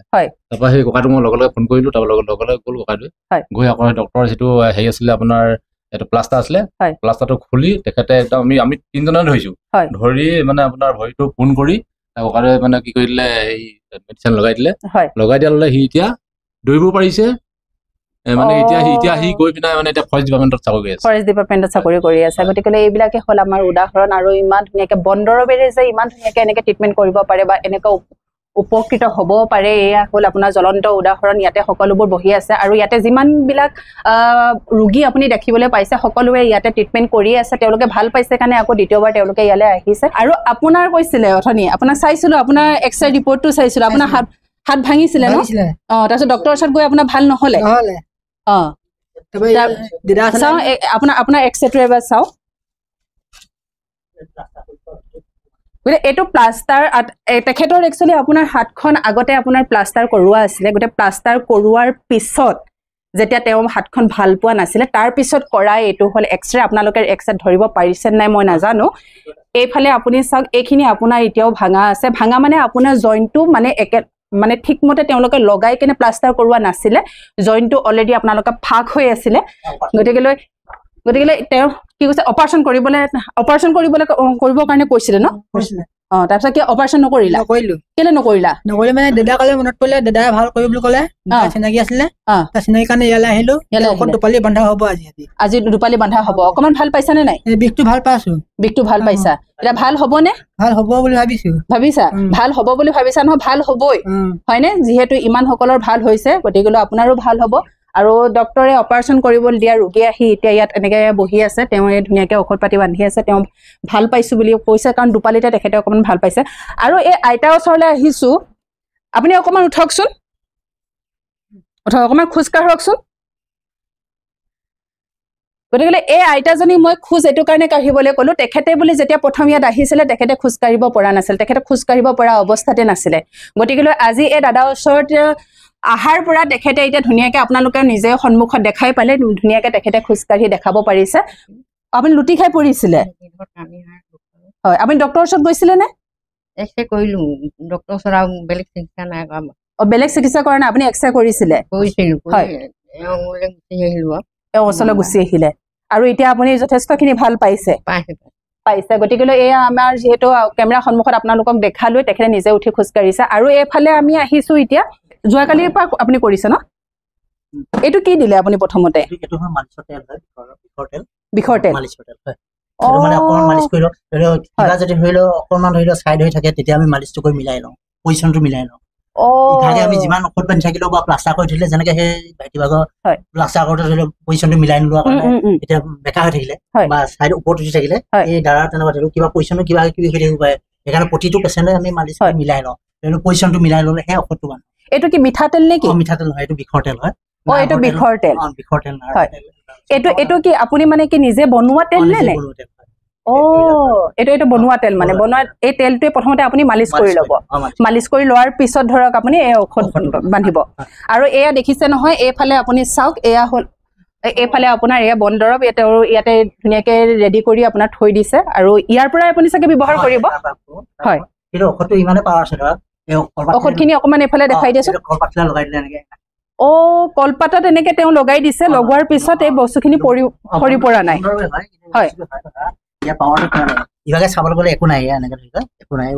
তাৰপৰা সেই ককাটো মই লগে লগে ফোন কৰিলো তাৰপৰা লগে লগে গ'ল ককাটোৱে গৈ আকৌ ডক্টৰৰ যিটো হেৰি আছিলে আপোনাৰ এইটো প্লাষ্টাৰ আছিলে প্লাষ্টাৰটো খুলি তেখেতে একদম আমি 3জনে ধৰিছো ধৰি মানে আপোনাৰ ভৰিটো পোন কৰি ককাটোৱে মানে কি কৰি দিলে এই মেডিচিন লগাই দিয়াৰ লগে সি এতিয়া দৌৰিব পাৰিছে মানে এতিয়া সি গৈ পিনে মানে এতিয়া ফৰেষ্ট ডিপাৰ্টমেণ্টত চাকৰি কৰি আছে গতিকে এইবিলাকে হ'ল আমাৰ উদাহৰণ আৰু ইমান ধুনীয়াকে বনদৰৱেৰে যে ইমান ধুনীয়াকে এনেকে ট্ৰিটমেণ্ট কৰিব পাৰে বা এনেকুৱা উপকৃত হ'ব পাৰে এয়া হ'ল আপোনাৰ জ্বলন্ত উদাহৰণ ইয়াতে সকলোবোৰ বহি আছে আৰু ইয়াতে যিমানবিলাক ৰোগী আপুনি দেখিবলৈ পাইছে সকলোৱে ইয়াতে ট্ৰিটমেণ্ট কৰি আছে তেওঁলোকে ভাল পাইছে কাৰণে আকৌ দ্বিতীয়বাৰ তেওঁলোকে ইয়ালৈ আহিছে আৰু আপোনাৰ কৈছিলে অথনি আপোনাক চাইছিলো আপোনাৰ এক্সৰে ৰিপৰ্টটো চাইছিলো আপোনাৰ হাত ভাঙিছিলে ন তাৰপিছত ডক্টৰৰ ওচৰত গৈ আপোনাৰ ভাল নহ'লে চাওঁ আপোনাৰ এক্সৰেটো এবাৰ চাওঁ এইটো প্লাষ্টাৰ তেখেতৰ একচুৱেলি আপোনাৰ হাতখন আগতে আপোনাৰ প্লাষ্টাৰ কৰোৱা আছিলে গোটেই প্লাষ্টাৰ কৰোৱাৰ পিছত যেতিয়া তেওঁ হাতখন ভাল পোৱা নাছিলে তাৰ পিছত কৰা এইটো হ'ল এক্সৰে আপোনালোকে এক্সৰে ধৰিব পাৰিছে নাই মই নাজানো এইফালে আপুনি চাওক এইখিনি আপোনাৰ এতিয়াও ভাঙা আছে ভাঙা মানে আপোনাৰ জইণ্টটো মানে ঠিকমতে তেওঁলোকে লগাই কেনে প্লাষ্টাৰ কৰোৱা নাছিলে জইণ্টটো অলৰেডি আপোনালোকে ফাক হৈ আছিলে গতিকে তেওঁ কি কৈছে অপাৰেশ্যন কৰিবৰ কাৰণে কৈছিলে ন তাৰপিছত কি অপাৰেশ্যন নকৰিলা কেলে নকৰিলা মানে দাদা ক'লে মনত পৰিলে দাদাই ভাল কৰিব বুলি ক'লে চিনাকি আছিলে চিনাকি কাৰণে ইয়ালৈ আহিলো দুপালি বন্ধা হ'ব আজি দুপালি বন্ধা হ'ব অকমান ভাল পাইছা নে নাই বিষটো ভাল পাইছো এতিয়া ভাল হ'ব নে ভাল হ'ব বুলি ভাবিছা ভাল হ'ব বুলি ভাবিছা নহয় ভাল হ'বই হয়নে যিহেতু ইমান সকলৰ ভাল হৈছে গতিকে আপোনাৰো ভাল হ'ব আৰু ডক্টৰে অপাৰেশ্যন কৰিব দিয়া ৰোগী আহি এতিয়া ইয়াত এনেকে বহি আছে তেওঁ ধুনীয়াকে ঔষধ পাতি বান্ধি আছে তেওঁ ভাল পাইছো বুলি কৈছে কাৰণ দুপালিতে তেখেতে অকমান ভাল পাইছে আৰু এই আইতাৰ ওচৰলৈ আহিছো আপুনি অকমান উঠকচোন অকমান খোজ কাঢ়কচোন গতিকে এই আইতাজনী মই খোজ এইটো কাৰণে কাঢ়িবলৈ ক'লো তেখেতে বুলি যেতিয়া প্ৰথম ইয়াত আহিছিলে তেখেতে খোজ কাঢ়িব পৰা নাছিল তেখেতে খোজ কাঢ়িব পৰা অৱস্থাতে নাছিলে গতিকে আজি এই দাদাৰ ওচৰত আহাৰ পৰা তেখেতে এতিয়া ধুনীয়াকে আপোনালোকে নিজে সন্মুখত দেখাই পালে ধুনীয়াকে তেখেতে খোজকাঢ়ি দেখাব পাৰিছে আপুনি লুটি খাই পৰিছিলে হয় আপুনি ডক্টৰৰ ওচৰত গৈছিলে নে এক্সৰে কৰিলো ডক্টৰৰ ওচৰত বেলেগ চিকিৎসা নাই বেলেগ চিকিৎসা কৰা নাই আপুনি এক্সৰে কৰিছিলে ওচৰলৈ গুচি আহিলে আৰু এতিয়া আপুনি যথেষ্টখিনি ভাল পাইছে গতিকে এয়া আমাৰ যিহেতু কেমেৰা সন্মুখত আপোনালোকক দেখালো তেখেতে নিজে উঠি খোজকাঢ়িছে আৰু এইফালে আমি আহিছো এতিয়া যোৱাকালিৰ পৰা আপুনি কৰিছে ন এইটো কি দিলে আপুনি প্ৰথমতে বিষৰ তেল মানে অকণমান মালিচ কৰি লওঁ কিবা যদি ধৰি লওঁ অকণমান ধৰি লওঁ চাইড হৈ থাকে তেতিয়া আমি মালিচটো কৰি মিলাই লওঁ পজিশ্যনটো মিলাই লওঁ ইভাগে আমি যিমান ঔষধ পানী থাকিলেও বা প্লাষ্টাৰ কৰি থলে যেনেকে সেই ভাইটিভাগৰ প্লাষ্টাৰ কৰোঁতে ধৰি লওক পজিশ্যনটো মিলাই নোলোৱাৰ কাৰণে এতিয়া বেকা হৈ থাকিলে বা চাইড ওপৰত উঠি থাকিলে এই দ্বাৰা তেনেকুৱা ধৰি লওক কিবা পজিশ্যনো কিবা কিবি হৈ থাকিব পাৰে সেইকাৰণে প্ৰতিটো পেচেণ্টে আমি মালিচ কৰি মিলাই লওঁ পজিশ্যনটো মিলাই ল'লে সেই ঔষধটো বান্ধো এইটো কি মিঠাতেল নেকি মিঠাতেল নহয় এইটো বিষৰ তেল হয় এইটো বিষৰ তেল এইটো কি আপুনি মানে কি নিজে বনোৱা তেল নে এইটো বনোৱা তেল মানে বনোৱা এই তেলটোৱে প্ৰথমতে আপুনি মালিচ কৰি ল'ব মালিচ কৰি লোৱাৰ পিছত ধৰক আপুনি এই ঔষধ বান্ধিব আৰু এয়া দেখিছে নহয় এইফালে আপুনি চাওক এয়া হ'ল এইফালে আপোনাৰ এয়া বনদৰৱ ইয়াতে ধুনীয়াকে ৰেডি কৰি আপোনাৰ থৈ দিছে আৰু ইয়াৰ পৰাই আপুনি চাগে ব্যৱহাৰ কৰিব হয় কিন্তু ঔষধটো ইমানে পাৱাৰ আছে ধৰক ঔষধখিনি অকমান এইফালে দেখাই দিয়েচোন কলপাতত এনেকে তেওঁ লগাই দিছে লগোৱাৰ পিছত এই বস্তুখিনি সৰি পৰা নাই হয় ইভাগে চাবলৈ গ'লে একো নাই এনেকে একো নাই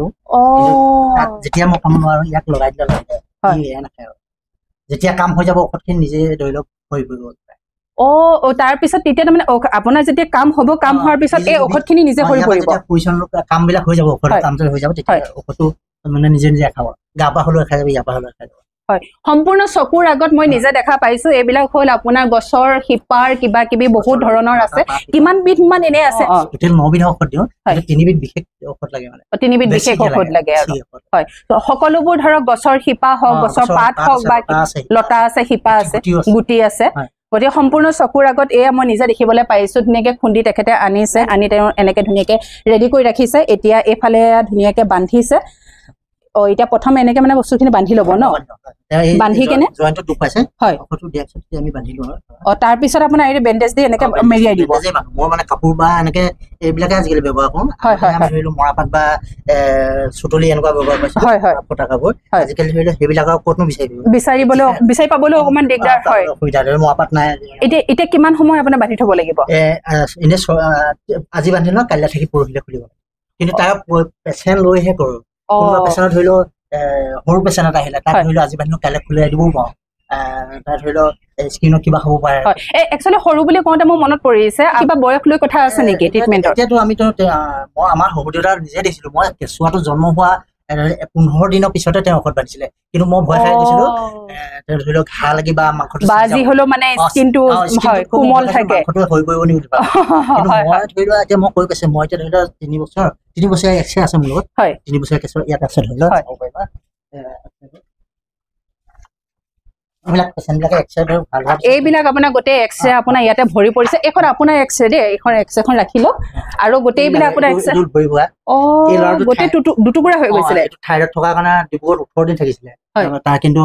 যেতিয়া মই কাম নোৱাৰো ইয়াক লগাই দিলে নাখায় যেতিয়া কাম হৈ যাব ঔষধখিনি নিজে ধৰি লওক হৈ পৰিব তাৰ পিছত তেতিয়া তাৰমানে আপোনাৰ যেতিয়া কাম হ'ব কাম হোৱাৰ পিছত এই ঔষধখিনি নিজে সৰি পৰিব কাম বিলাক হৈ যাব ঔষধ কাম হৈ যাব তেতিয়া ঔষধটো মানে নিজে নিজে খাব গা পা হ'লেও খাই যাব ইয়াৰ পৰা হ'লেও খাই যাব হয় সম্পূৰ্ণ চকুৰ আগত মই নিজে দেখা পাইছো এইবিলাক হ'ল আপোনাৰ গছৰ শিপাৰ কিবা কিবি বহুত ধৰণৰ আছে কিমান বিধ মান এনে আছে টোটেল 9 বিধ ঔষধ দিওঁ 3 বিধ বিশেষ ঔষধ লাগে মানে 3 বিধ বিশেষ ঔষধ লাগে আৰু হয় তো সকলোবোৰ ধৰক গছৰ শিপা হওক গছৰ পাত হওক বা লতা আছে শিপা আছে গুটি আছে গতিকে সম্পূৰ্ণ চকুৰ আগত এয়া মই নিজে দেখিবলৈ পাইছো ধুনীয়াকে খুন্দি তেখেতে আনিছে আনি তেওঁ এনেকে ধুনীয়াকে ৰেডি কৰি ৰাখিছে এতিয়া এইফালে ধুনীয়াকে বান্ধিছে এতিয়া প্ৰথম এনেকে মানে বস্তুখিনি বান্ধি ল'ব ন বান্ধি কেনে জয়েন্টটো দুখাইছে হয় ঔষধটো দিয়াৰ পিছত আমি বান্ধি লওঁ তাৰ পিছত আপোনাৰ এই বেণ্ডেজ দি এনেকে মেৰিয়াই দিব মই মানে কাপোৰ বা এনেকে এইবিলাকে আজিকালি ব্যৱহাৰ কৰোঁ আমি ধৰিলো মৰাপাত বা চুতলি এনেকুৱা ব্যৱহাৰ কৰিছো হয় হয় ফটা কাপোৰ আজিকালি ধৰিলো সেইবিলাকৰ ক'তনো বিচাৰি পাবলৈ অকমান দিগদাৰ হয় অসুবিধা ধৰিলো মৰাপাত নাই এতিয়া কিমান সময় আপোনাৰ বান্ধি থব লাগিব এনে আজি বান্ধি লওঁ কাইলৈ থাকি পৰহিলৈ খুলিব কিন্তু তাৰ পেচেণ্ট লৈহে কৰোঁ কোনোবা পেচেণ্ট ধৰি লও সৰু পেচেণ্ট এটা আহিলে তাক ধৰি লও আজি বান্ধি কাইলৈ খুলিয়াই দিবও পাৰোঁ তাৰ ধৰি লও স্কিনত কিবা হ'ব পাৰে একচুৱেলি সৰু বুলি কওঁতে মোৰ মনত পৰিছে কিবা বয়স লৈ কথা আছে নেকি ট্ৰিটমেণ্টৰ এতিয়াতো আমিতো মই আমাৰ শহুৰ দেউতা নিজে দেখিছিলো মই কেঁচুৱাটো জন্ম হোৱা 15 দিনৰ পিছতে তেওঁ ঔষধ বান্ধিছিলে কিন্তু মই ভয় খাই গৈছিলো ধৰি লওক ঘাঁ লাগি বা মাংসটো বাজি হলেও মানে স্কিনটো কোমল থাকে মাংসটো হৈ পৰিব নি বুলি কিন্তু মই ধৰি লোৱা এতিয়া মই কৈ কৈছে মই এতিয়া ধৰি লোৱা 3 বছৰ এক্সৰে আছে মোৰ লগত 3 বছৰ কেঁচুৱা ইয়াত আছে ধৰি লোৱা এইবিলাক আপোনাৰ গোটেই এক্সৰে আপোনাৰ ইয়াতে ভৰি পৰিছে এখন আপোনাৰ এক্সৰে দেই এইখন এক্সৰেখন ৰাখিলো আৰু গোটেইবিলাক আপোনাৰ এক্সৰে গোটেই দুটুকুৰা হৈ গৈছিলে থাইৰয়ড থকাৰ কাৰণে ডিব্ৰুগড়ত 18 দিন থাকিছিলে তাৰ কিন্তু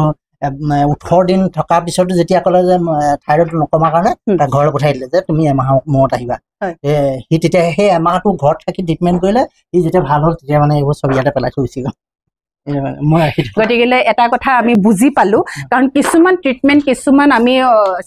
18 দিন থকাৰ পিছতো যেতিয়া ক'লে যে থাইৰয়ড নকমাৰ কাৰণে তাক ঘৰলৈ পঠাই দিলে যে তুমি এমাহৰ মূৰত আহিবা সি তেতিয়া সেই এমাহটো ঘৰত থাকি ট্ৰিটমেণ্ট কৰিলে সি যেতিয়া ভাল হ'ল তেতিয়া মানে এইবোৰ চব ইয়াতে পেলাই থৈ গুচি গ'ল গতিকে এটা কথা আমি বুজি পালো কাৰণ কিছুমান ট্ৰিটমেণ্ট কিছুমান আমি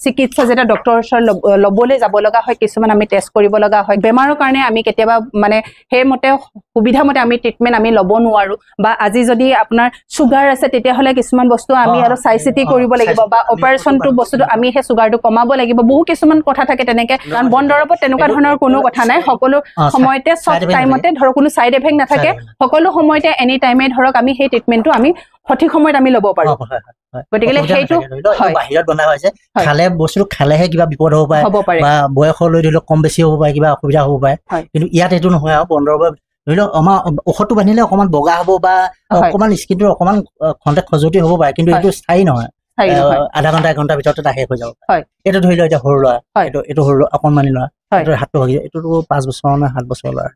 চিকিৎসা যেতিয়া ডক্টৰৰ ওচৰত ল'বলৈ যাব লগা হয় কিছুমান আমি টেষ্ট কৰিব লগা হয় বেমাৰৰ কাৰণে আমি কেতিয়াবা মানে সেইমতে সুবিধা মতে আমি ট্ৰিটমেণ্ট আমি ল'ব নোৱাৰো বা আজি যদি আপোনাৰ চুগাৰ আছে তেতিয়াহ'লে কিছুমান বস্তু আমি আৰু চাই চিতি কৰিব লাগিব বা অপাৰেশ্যনটো বস্তুটো আমি সেই চুগাৰটো কমাব লাগিব বহু কিছুমান কথা থাকে তেনেকে কাৰণ বন দৰৱত তেনেকুৱা ধৰণৰ কোনো কথা নাই সকলো সময়তে চব টাইমতে ধৰক কোনো চাইড এফেক্ট নাথাকে সকলো সময়তে এনি টাইমে ধৰক আমি সেই ট্ৰিটমেণ্টটো আমি সঠিক সময়ত আমি ল'ব পাৰো গতিকে সেইটো বাহিৰত বনাই হৈছে খালে বস্তুটো খালেহে কিবা বিপদ হ'ব পাৰে বা বয়সলৈ ধৰি লওক কম বেছি হ'ব পাৰে কিবা অসুবিধা হ'ব পাৰে কিন্তু ইয়াত এইটো নহয় আৰু বন দৰৱ ধৰি লওক আমাৰ ঔষধটো বান্ধিলে অকণমান বগা হ'ব বা অকণমান স্কিনটো অকণমান খন্তে খজুৱতি হ'ব পাৰে কিন্তু এইটো স্থায়ী নহয় আধা ঘণ্টা 1 ঘণ্টাৰ ভিতৰতে শেষ হৈ যাব এইটো ধৰি লওক এতিয়া সৰু ল'ৰা এইটো সৰু অকণমানি ল'ৰা এইটো হাতটো ভাগি এইটোতো 5 বছৰ নে 7 বছৰ ল'ৰা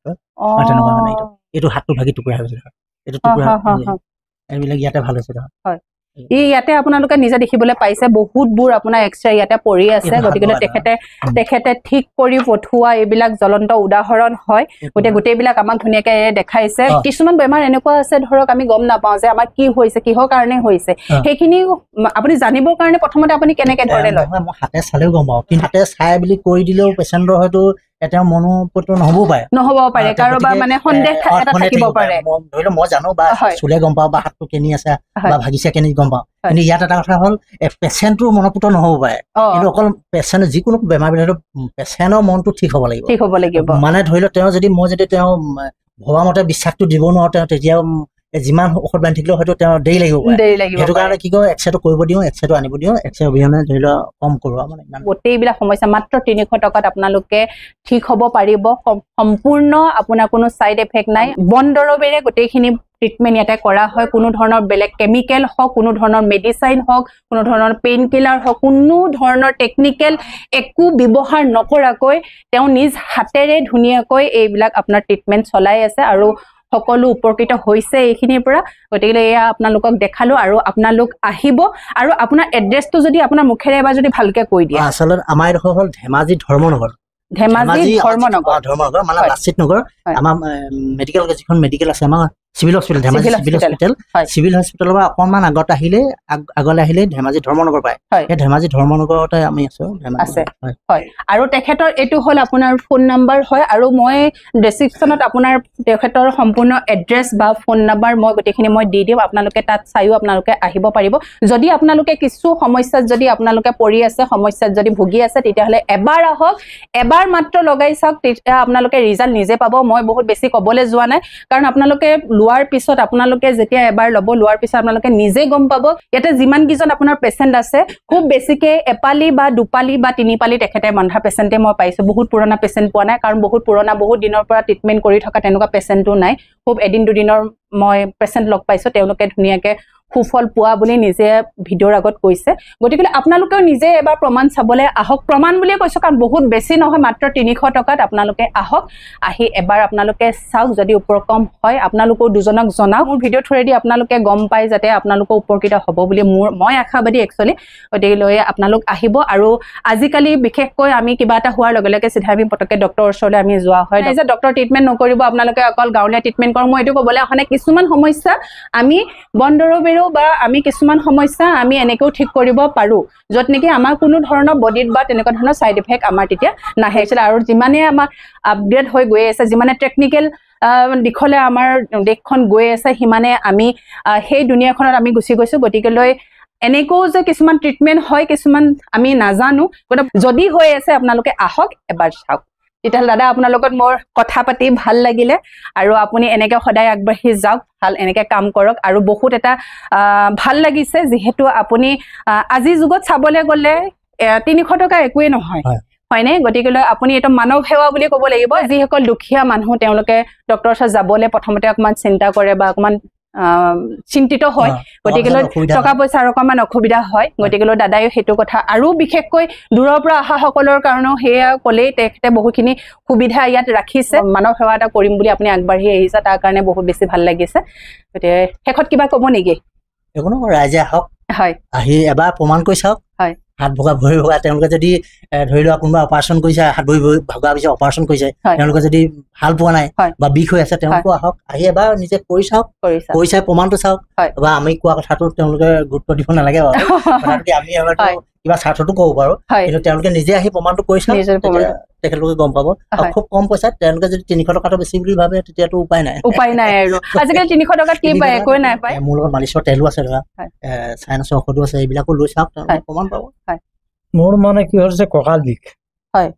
তেনেকুৱা মানে এইটো হাতটো ভাগি টুকুৰা হৈ গৈছে এইটো টুকুৰা এইবিলাক ইয়াতে ভাল হৈছে ইয়াতে আপোনালোকে নিজে দেখিবলৈ পাইছে বহুতবোৰ আপোনাৰ এক্সৰে ইয়াতে পৰি আছে গতিকে তেখেতে ঠিক কৰি পঠোৱা এইবিলাক জ্বলন্ত উদাহৰণ হয় গোটেইবিলাক আমাক ধুনীয়াকে দেখাইছে কিছুমান বেমাৰ এনেকুৱা আছে ধৰক আমি গম নাপাওঁ যে আমাৰ কি হৈছে কিহৰ কাৰণে হৈছে সেইখিনি আপুনি জানিবৰ কাৰণে প্ৰথমতে আপুনি কেনেকে ধৰণে লয় মই হাতে চালেও গম পাওঁ কিন্তু হাতে চাই বুলি কৈ দিলেও পেচেণ্টৰ হয়তো এটা মনোপত নহ'ব পাৰে কাৰোবাৰ মানে সন্দেহ এটা থাকিব পাৰে ধৰি লওক মই জানো বা চুলে গম পাওঁ বা হাতটো কেনি আছে বা ভাগিছে কেনি গম পাওঁ কিন্তু ইয়াত এটা কথা হ'ল পেচেণ্টটোৰ মনোপুত নহ'ব পাৰে কিন্তু অকল পেচেণ্ট যিকোনো বেমাৰ বিলাকত পেচেণ্টৰ মনটো ঠিক হ'ব লাগিব মানে ধৰি লওক মই যদি তেওঁ ভবা মতে বিশ্বাসটো দিব নোৱাৰো তেওঁ তেতিয়া যিমান ঔষধ বান্ধি থাকিলেও হয়তো তেওঁ দেৰি লাগিব সেইটো কাৰণে কি কয় এক্সৰেটো কৰিব দিওঁ এক্সৰেটো আনিব দিওঁ এক্সৰে অবিহনে ধৰি লওক কম কৰোঁ মানে গোটেইবিলাক সমস্যা মাত্ৰ 300 টকাত আপোনালোকে ঠিক হ'ব পাৰিব সম্পূৰ্ণ আপোনাৰ কোনো চাইড এফেক্ট নাই বন দৰৱেৰে গোটেইখিনি ট্ৰিটমেণ্ট ইয়াতে কৰা হয় কোনো ধৰণৰ বেলেগ কেমিকেল হওক কোনো ধৰণৰ মেডিচাইন হওক কোনো ধৰণৰ পেইন কিলাৰ হওক কোনো ধৰণৰ টেকনিকেল একো ব্যৱহাৰ নকৰাকৈ তেওঁ নিজ হাতেৰে ধুনীয়াকৈ এইবিলাক আপোনাৰ ট্ৰিটমেণ্ট চলাই আছে আৰু সকলো উপকৃত হৈছে এইখিনিৰ পৰা গতিকে এয়া আপোনালোকক দেখালো আৰু আপোনালোক আহিব আৰু আপোনাৰ এড্ৰেছটো যদি আপোনাৰ মুখেৰে এবাৰ যদি ভালকে কৈ দিয়ে আচলতে আমাৰ এইডোখৰ হ'ল ধেমাজি ধৰ্মনগৰ মানে লাচিত নগৰ আমাৰ মেডিকেল যিখন মেডিকেল আছে আমাৰ চিভিল হস্পিটেল ধেমাজি চিভিল হস্পিটেলৰ পৰা অকণমান আগলৈ আহিলে ধেমাজি ধৰ্মনগৰ পায় সেই ধেমাজি ধৰ্মনগৰতে আমি আছো হয় আৰু তেখেতৰ এইটো হ'ল আপোনাৰ ফোন নাম্বাৰ হয় আৰু মই ডেছক্ৰিপশ্যনত আপোনাৰ তেখেতৰ সম্পূৰ্ণ এড্ৰেছ বা ফোন নাম্বাৰ মই গোটেইখিনি মই দি দিম আপোনালোকে তাত চাইও আপোনালোকে আহিব পাৰিব যদি আপোনালোকে কিছু সমস্যাত যদি আপোনালোকে পৰি আছে সমস্যাত যদি ভুগি আছে তেতিয়াহ'লে এবাৰ আহক এবাৰ মাত্ৰ লগাই চাওক তেতিয়া আপোনালোকে ৰিজাল্ট নিজে পাব মই বহুত বেছি ক'বলৈ যোৱা নাই কাৰণ আপোনালোকে লোৱাৰ পিছত আপোনালোকে যেতিয়া এবাৰ ল'ব লোৱাৰ পিছত আপোনালোকে নিজে গম পাব ইয়াতে যিমান কিজন আপোনাৰ পেচেণ্ট আছে খুব বেছিকে এপালি বা দুপালি বা তিনিপালি তেখেতে বন্ধা পেচেণ্টে মই পাইছোঁ বহুত পুৰণা পেচেণ্ট পোৱা নাই কাৰণ বহুত পুৰণা বহুত দিনৰ পৰা ট্ৰিটমেণ্ট কৰি থকা তেনেকুৱা পেচেণ্টো নাই খুব এদিন দুদিনৰ মই পেচেণ্ট লগ পাইছোঁ তেওঁলোকে ধুনীয়াকৈ সুফল পোৱা বুলি নিজে ভিডিঅ'ৰ আগত কৈছে গতিকে আপোনালোকেও নিজে এবাৰ প্ৰমাণ চাবলৈ আহক প্ৰমাণ বুলিয়ে কৈছোঁ কাৰণ বহুত বেছি নহয় মাত্ৰ 300 টকাত আপোনালোকে আহক আহি এবাৰ আপোনালোকে চাওক যদি উপক্ৰম হয় আপোনালোকেও দুজনক জনাওক মোৰ ভিডিঅ' থ্ৰুৱেদি আপোনালোকে গম পায় যাতে আপোনালোকৰ উপকৃত হ'ব বুলি মই আশাবাদী একচুৱেলি গতিকে আপোনালোক আহিব আৰু আজিকালি বিশেষকৈ আমি কিবা এটা হোৱাৰ লগে লগে চিধা আমি পটককৈ ডক্টৰৰ ওচৰলৈ আমি যোৱা হয় যে ডক্টৰ ট্ৰিটমেণ্ট নকৰিব আপোনালোকে অকল গাঁৱলীয়া ট্ৰিটমেণ্ট কৰক মই এইটো ক'বলৈ অহা নাই কিছুমান সমস্যা আমি বনদৰৱেৰো বা আমি কিছুমান সমস্যা আমি এনেকৈও ঠিক কৰিব পাৰোঁ য'ত নেকি আমাৰ কোনো ধৰণৰ বডিত বা তেনেকুৱা ধৰণৰ ছাইড ইফেক্ট আমাৰ তেতিয়া নাহে আৰু যিমানে আমাৰ আপগ্ৰেড হৈ গৈ আছে যিমানে টেকনিকেল দিশলৈ আমাৰ দেশখন গৈ আছে সিমানে আমি সেই দুনিয়াখনত আমি গুচি গৈছোঁ গতিকেলৈ এনেকৈও যে কিছুমান ট্ৰিটমেণ্ট হয় কিছুমান আমি নাজানো গতিকে যদি হৈ আছে আপোনালোকে আহক এবাৰ চাওক তেতিয়াহ'লে দাদা আপোনাৰ লগত মোৰ কথা পাতি ভাল লাগিলে আৰু আপুনি এনেকৈ সদায় আগবাঢ়ি যাওক ভাল এনেকৈ কাম কৰক আৰু বহুত এটা ভাল লাগিছে যিহেতু আপুনি আজিৰ যুগত চাবলৈ গ'লে 300 টকা একোৱেই নহয় হয়নে গতিকেলৈ আপুনি এইটো মানৱ সেৱা বুলি ক'ব লাগিব যিসকল দুখীয়া মানুহ তেওঁলোকে ডক্টৰৰ ওচৰত যাবলৈ প্ৰথমতে অকণমান চিন্তা কৰে বা অকণমান চিন্তিত হয় গতিকেলৈ টকা পইচাৰ অকণমান অসুবিধা হয় গতিকেলৈ দাদায়ো সেইটো কথা আৰু বিশেষকৈ দূৰৰ পৰা অহা সকলৰ কাৰণেও সেয়া ক'লেই তেখেতে বহুখিনি সুবিধা ইয়াত ৰাখিছে মানৱ সেৱা এটা কৰিম বুলি আপুনি আগবাঢ়ি আহিছে তাৰ কাৰণে বহুত বেছি ভাল লাগিছে গতিকে শেষত কিবা ক'ব নেকি একো নহয় ৰাইজে আহক হয় আহি এবাৰ প্ৰমাণ কৰি চাওক হয় হাত ভগা ভৰি ভগা তেওঁলোকে যদি ধৰি লোৱা কোনোবা অপাৰেশ্যন কৰিছে হাত ভৰি ভগা পিছত অপাৰেশ্যন কৰিছে তেওঁলোকে যদি ভাল পোৱা নাই বা বিষ হৈ আছে তেওঁলোকো আহক আহি এবাৰ নিজে কৰি চাওক কৰি চাই প্ৰমাণটো চাওক বা আমি কোৱা কথাটো তেওঁলোকে গুৰুত্ব দিব নালাগে বাৰু আমি এবাৰ কিবা স্বাৰ্থটো ক'ব পাৰো কিন্তু তেওঁলোকে নিজে আহি প্ৰমাণটো কৰি চাওক তেখেতলোকে গম পাব আৰু খুব কম পইচাত তেওঁলোকে যদি 300 টকাটো বেছি বুলি ভাবে তেতিয়াতো উপায় নাই আৰু আজিকালি 300 টকাত কি পায় একোৱে নাই পায় মোৰ লগত মালিচৰ তেলো আছে ধৰা চাইনাছৰ ঔষধো আছে এইবিলাকো লৈ চাওক তেওঁলোকে প্ৰমাণ পাব মোৰ মানে কি হৈছে কঁকাল বিষ হয়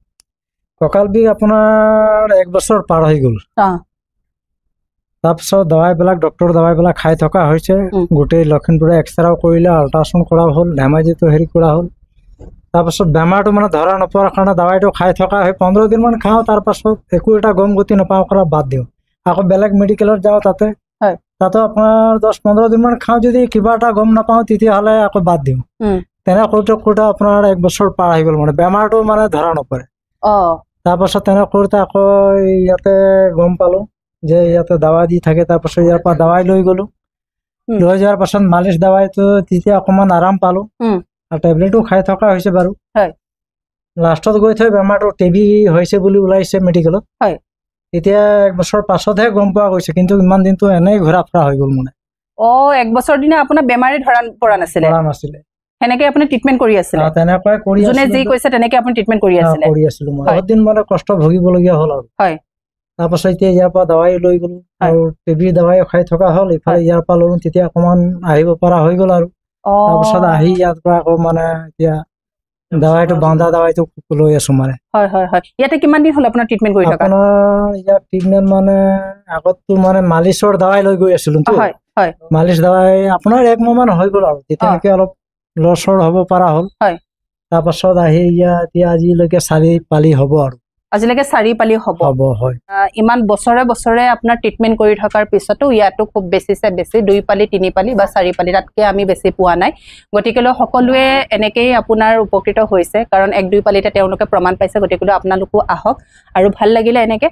কঁকাল বিষ আপোনাৰ 1 বছৰ পাৰ হৈ গ'ল তাৰপিছত দৱাইবিলাক ডক্টৰৰ দৱাইবিলাক খাই থকা হৈছে গোটেই লখিমপুৰে এক্সৰেও কৰিলে আল্ট্ৰাচাউণ্ড কৰা হ'ল ধেমাজিটো হেৰি কৰা হ'ল তাৰপাছত বেমাৰটো মানে ধৰা নপৰাৰ কাৰণে দৱাইটো খাই থকা হয় 15 দিনমান খাওঁ তাৰপাছত একো এটা গম গতি নাপাওঁ কৰা বাদ দিওঁ আকৌ বেলেগ মেডিকেলত যাওঁ তাতে আপোনাৰ 10-15 দিনমান খাওঁ যদি কিবা এটা গম নাপাওঁ তেতিয়াহ'লে আকৌ বাদ দিওঁ তেনে কৰোঁতে আপোনাৰ 1 বছৰ পাৰ হৈ গ'ল মানে বেমাৰটো মানে ধৰা নপৰে তাৰপাছত তেনে কৰোঁতে আকৌ ইয়াতে গম পালোঁ যে ইয়াতে দাৱা দি থাকে তাৰপাছত ইয়াৰ পৰা দাৱাই লৈ গ'লোঁ লৈ যোৱাৰ পাছত মালিচ দাৱাইটো তেতিয়া অকণমান আৰাম পালোঁ আৰু টেবলেটো খাই থকা হৈছে বাৰু লাষ্টত গৈ থৈ বেমাৰটো টিবি হৈছে বুলি ওলাইছে মেডিকেলত এতিয়া 1 বছৰ পাছতহে গম পোৱা গৈছে কিন্তু ইমান দিনটো এনেই ঘূৰা ফুৰা হৈ গ'ল মানে 1 বছৰ দিনা আপোনাৰ বেমাৰে ধৰা পৰা নাছিলে সেনেকে আপুনি ট্ৰিটমেণ্ট কৰি আছিলে তেনেকৈ কৰি যোনে যি কৈছে তেনেকে আপুনি ট্ৰিটমেণ্ট কৰি আছিলে মই বহুত দিন মানে কষ্ট ভুগিবলগীয়া হ'ল আৰু তাৰপাছত এতিয়া ইয়াৰ পৰা দাৱাই লৈ গ'লো আৰু টিবিৰ দাৱাই খাই থকা হ'ল ইফালে ইয়াৰ পৰা ল'লো তেতিয়া অকণমান আহিব পৰা হৈ গ'ল আৰু তাৰপিছত আহি ইয়াৰ পৰা আকৌ মানে এতিয়া দাৱাইটো বান্ধা দাৱাইটো লৈ আছো মানে ইয়াতে কিমান দিন হ'ল আপোনাৰ ট্ৰিটমেণ্ট কৰি থকা আপোনাৰ ইয়াৰ ট্ৰিটমেণ্ট মানে আগততো মানে মালিচৰ দাৱাই লৈ গৈ আছিলো মালিচ দাৱাই আপোনাৰ 1 মাহ মান হৈ গ'ল আৰু তেতিয়ালৈকে অলপ লৰচৰ হ'ব পৰা হ'ল তাৰপাছত আহি এতিয়া আজিলৈকে 4 পালি হ'ব আৰু আজিলৈকে 4 পালি হ'ব ইমান বছৰে বছৰে আপোনাৰ ট্ৰিটমেণ্ট কৰি থকাৰ পিছতো ইয়াতো খুব বেছিছে বেছি 2 পালি 3 পালি বা 4 পালি তাতকৈ আমি বেছি পোৱা নাই গতিকেলৈ সকলোৱে এনেকেই আপোনাৰ উপকৃত হৈছে কাৰণ 1-2 পালিতে তেওঁলোকে প্ৰমাণ পাইছে গতিকেলৈ আপোনালোকো আহক আৰু ভাল লাগিলে এনেকৈ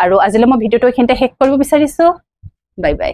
আৰু আজিলৈ মই ভিডিঅ'টো এইখিনিতে শেষ কৰিব বিচাৰিছোঁ বাই বাই